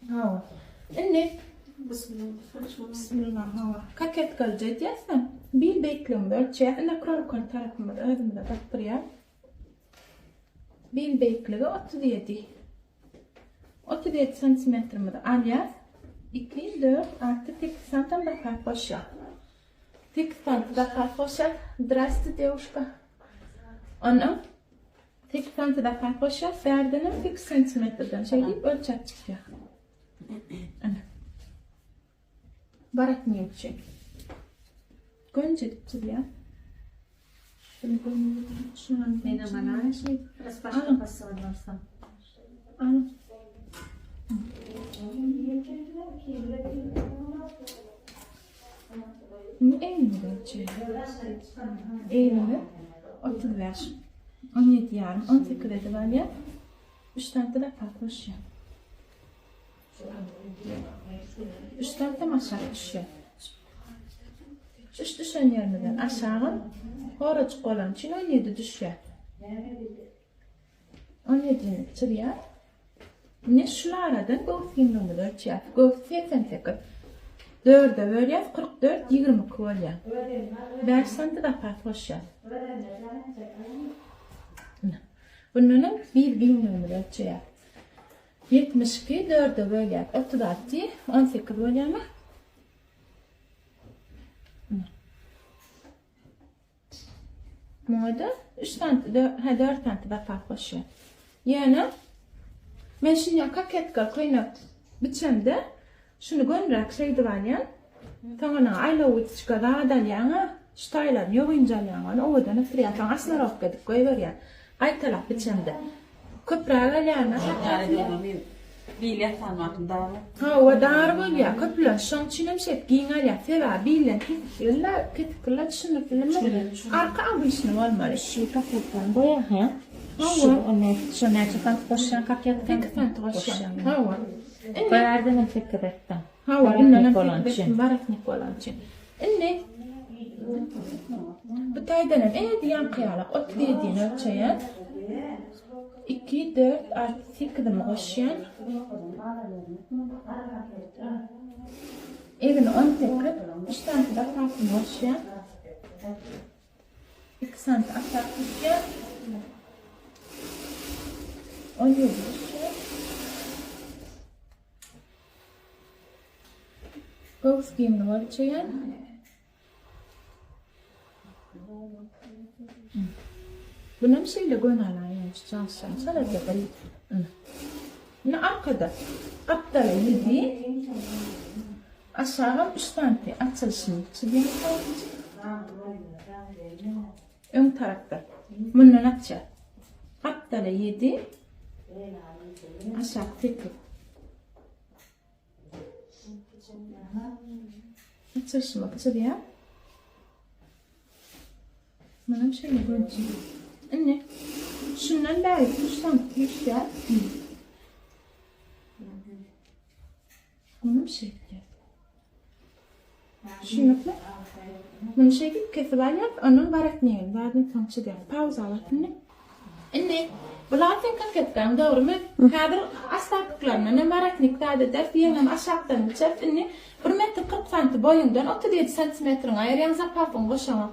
هوا إني بسم الله هوا كاكيت كالجيت ياسم بيل بيكلم برتشي أنا كرر كنت تركم هذا من البطرية بيل بيكلم أتدي سنتيمتر من الألياس 2 4 artı tek santam da karpoşa. Tek sant da karpoşa drasty девушка. Ana tek sant da karpoşa ferdenin tek santimetreden şey deyip ölçek çıkıyor. Ana. Barat niye ölçek? Gönce tutuyor. Şunu Beni bana şey biraz başka basarlarsa. Ana. Eğilme ölçeği. Eğilme. 35. 17 yarım. 18 ediver ya. 3 tane de kalkmış ya. 3 tane de aşağı düşüyor. 3 düşen yerden aşağı. Hora çıkan için 17 düşüyor. 17'ni bitiriyor. Ne şulardan göğsün numara ölçüyor. Göğsü 88. 4'e bölüyor 44 20 oluyor. 5 santim da farklı. Bunun bir numara ölçüyor. 72 4'e bölüyor 36 18 oluyor mu? Moda 3 santim 4 santim da farklı. Yani ben şimdi kaketka koyup biçimde şunu göndererek şeydi var ya. Tamam ayla uçuşka daha da yana staylar yoğunca yana o da ne fiyat aslında rafkadık koyuyor ya. Ay taraf biçimde. Köprüğe yana. Yani bilet almadım daha. Ha o dar var ya köprü şançınım şey giyinger ya feva bilen illa kitkla şunu filmde arka abişini var mı? Şey kapattan boya ha. Şu ne çıkan koşan kapıya Tek fantoşan. Ha Verden fikir ettim. Ha bundan barak Nikolançın. İnne bu taydanın diyen kıyalık ot dediğin ölçeğe 2 4 artı 8'de koşan. Evin 18 3 tane de farklı koşan. 2 santim aşağı koşan. 17 koşan. Göğüs giyimini ölçeyen. Bunun şeyle gönderler çalışan. Sana da böyle. Ne arkada? Aptala 7. Aşağı 3 santim açılışını çiziyor. Ön tarafta. Bunun açacak. Aptala 7. Aşağı tekrar. Açılışmak çiziyor. Bunun şeyle gönderler. Anne. Şundan beri 3 santim düşer. Bunun şey. Şunlukla. Bunu şey gibi kesiler yap. Onun barak neyin. Bazen tanışı diyor. Pauza alatın ne? Anne. Bulatın kaketken doğru mu? Kadir astaklarına ne barak niktada der. Diyelim aşağıdan geçer. Anne. 1 metre 40 santim boyundan 37 santimetrin ayıryan zapafın boşama.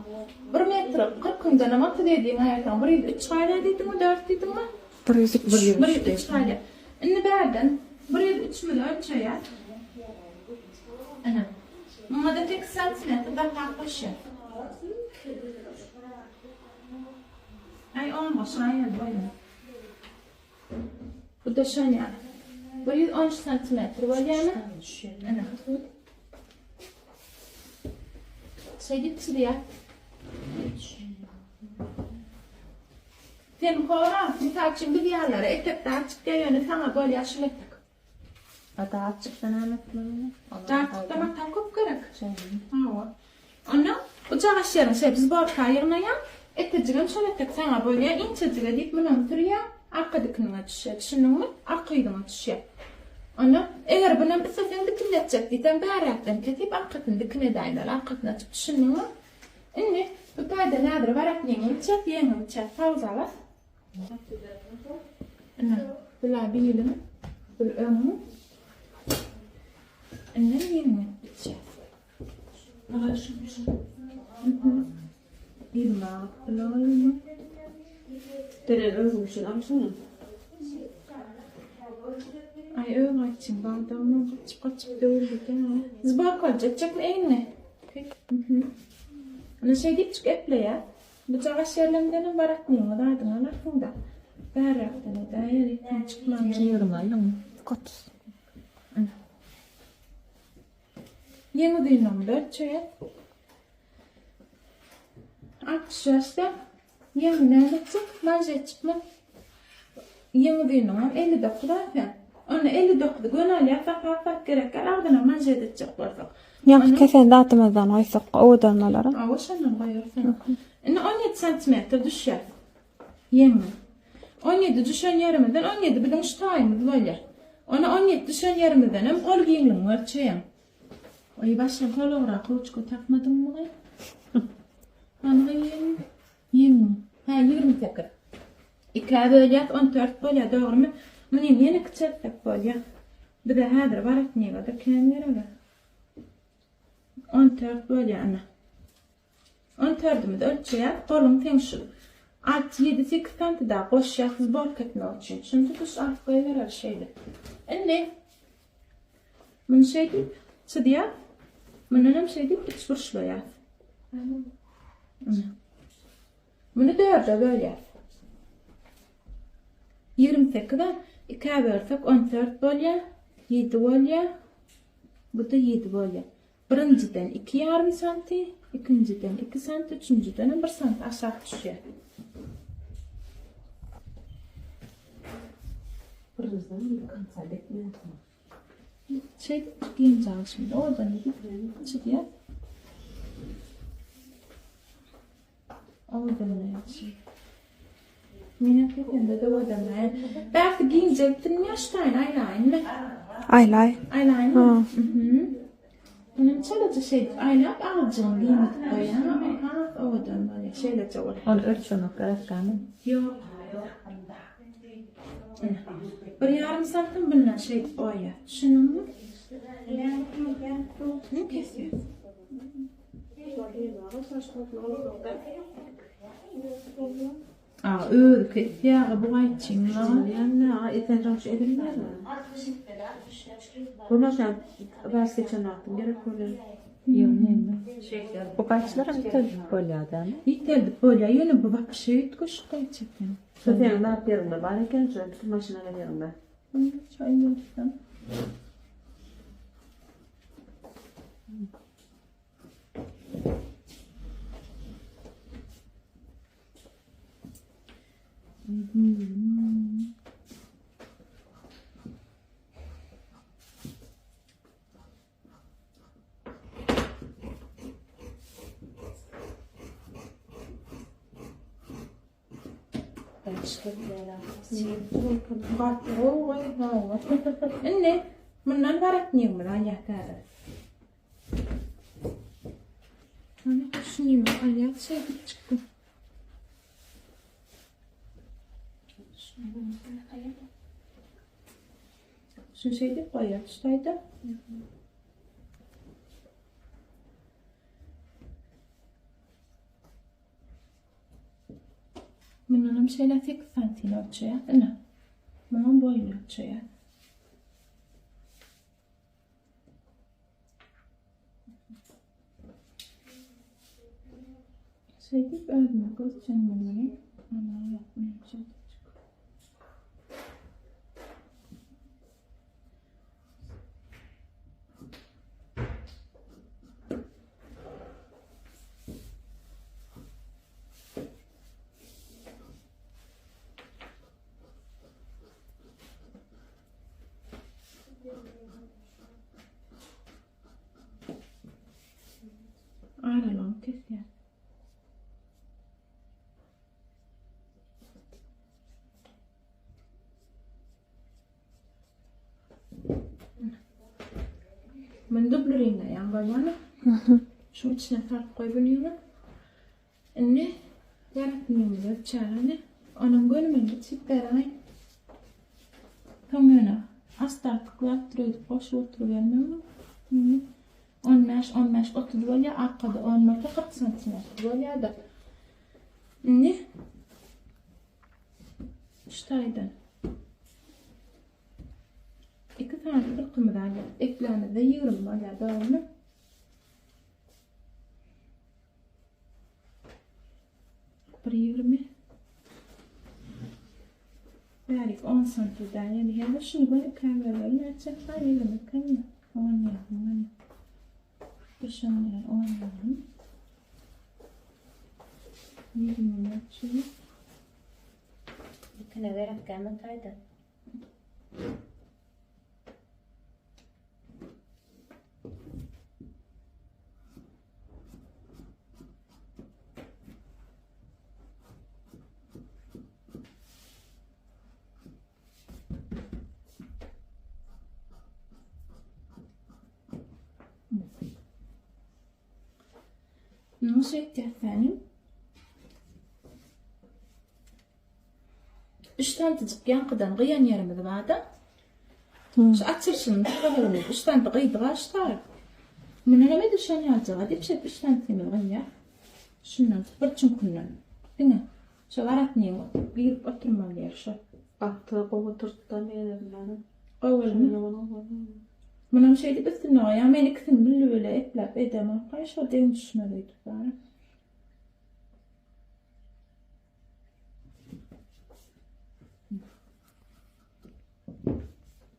1 metre 40'dan ama 37 ayıryan. Burayı 3 ayla dedim mi? 4 dedim mi? Buraya 3 ayla. Anne berden. Buraya 3 mü 4 ayla. Ana. Mada tek santimetre da farklı. Ay olmaz aynen böyle. Bu da şöyle. Buraya 13 santimetre böyle mi? Ana. Şey gitti ya. Sen kora, misal bir yerlere etekte açık yönü sana böyle yaşlık. Ada açıktan anlatmıyorum. Artık tamam tam kopkarak. Ha. Ana, uçağı aşırı şey biz bor kayırına ya. Eteciğim şöyle tek sana böyle incecik deyip bunu tutuyor. Arkadakine düşüyor. Düşündün mü? Arkadakine düşüyor. Ana, eğer bunu bir sefer dikilletecek diyten bäraktan ketip arkadakine daylar. Arkadakine açıp düşündün mü? İnne, bu tayda nadir varak yengin çek yengin çek. Pauza var. Ana, bila bilim. بالأم إنني يمين بتشاف يلا لا Terör olmuşsun amsana. Ay öğretçim bağdamdan kaçıp dövüldük ya. Zıbar kalacak çaklı eğne. Ana şey deyip çık eple ya. Bu çağaş yerlerinden baratmıyor da aydın anarfında. Berraktan da yeri çıkmam. Yiyorum lan. Kot. Yeni düğünüm dört çöğe. 60 yaşta yeni nerede çık? Manje çıkma. Yeni düğünüm 59 efendim. Onu 59 gönül yapsak fark gerek. Ardına manje de çık varsak. Ya kefen dağıtmadan aysak o dönmeleri. Awaşanın bayırsan. Ine 17 santimetre düşer. Yemi. 17 düşen yerimizden 17 bilen ştayımız böyle. Ona 17 düşen yerimizden hem kol giyimlim var çeyem. Ay başım kol olarak kılıçko takmadım mı? Hangi yemi? Yemi. Ha 20 tekrar. 2 bölüyat 14 bölüyat doğru mu? Benim yeni küçülttek bölüyat. Bir de hadır var etmeye kadar kendine 14 bölüyat ana. 14'ümü de ölçüye kolum tenşil. 6-7-8 santi daha boş yaksız bol ketmek için. Şimdi düz arkaya verer şeyle. Anne. Bunu şey deyip, çıdıya. Bunu hem şey deyip, üç vuruşlu yaz. Bunu dörde böyle yaz. 28'den 2'ye börsek 14 bölüye, 7 bölüye. Bu da 7 bölüye. Birinciden 2,5 santi, ikinciden 2 santi, üçüncüden 1 santi aşağı düşüyor. Pırızdan kanser etmiyor. Şey giyince al şimdi. Oradan gidip çıkıyor. Oradan ne yapayım? Minnet ettiğinde de oradan ne? Belki giyinecektin yaştayın eyeliner. Aylay. Eyeliner. Onun çalıcı şey eyeliner alacağım giyindik böyle. Ha oradan böyle şeyle çoğul. Onu ölçünü kırıkkanı. Yok. Bir yarım santim bundan şey oya. Şunun mu? Ne kesiyor? Aa, öyle ya bu ay çingla. Yani eten ramış edilmez mi? Bunlar sen vers geçen attım. Gerek öyle. Yok neyim. Bu kaçlara bir tabi böyle adam. Yeterli böyle yine bu bak şey koş gerçekten. Sofiyan'ın da yapıyorum da. Bari kendi şöyle bütün maşına geliyorum ben. Bunu çay yapsam. Bak o vay ha. Anne, bundan barak niye mi lan yakar? Anne şunu mu ayak şey çıktı. Şunu şey de koyar, şuraydı. Bunun şeyler 8 santim ölçüyor, değil mi? Bunun boyunu ölçüyor. Şey deyip öldüm, göstereceğim bunu. Ama yapmayacağım. Ayrılan kesiyor. من دبلرين يعني بابانا شو تشنا فرق قيبنيونا إني يعرف نيونا تشارنا أنا نقول من بتسيب براي كمينا astartıklar türedi boş oturuvermem. 15 30 bolya arkada 10 40 santimetr bolya da. Ne? İştaydan. 2 tane bir kımdan eklendi de 20 bolya doğru. Bir 20. Belki 10 santimden yani hem de şunu böyle kameralarını açacak var elime kanıyor. 10 yapım. Dışarıya 10 yapım. 20 açıyor. يمكن غيرك كمان تايدا. الموسيقى الثاني 3 tane yanqıdan qıyan yerimiz vardı. Şu açılışını taqalarını 3 tane qıydı başlar. Мен nima düşen yazığa dep şey 3 tane temel qıya. Şundan bir çunkundan. Dine. Şu varatni bir oturmam yer şu. Ahtı qovu turttan yerim bana. Qawulmu. Bunun şeydi üstüne ya men ikisini böyle eplep edemem. Qayşa den düşmediydi bari.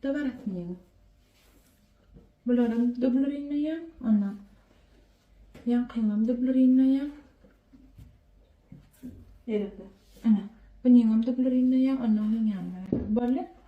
Dabaratni. Bularım dublurinne ya. Ana. Yan qıymam dublurinne ya. Yerim de. Ana. Bunun dublurinne ya. Ana yanma. Böyle.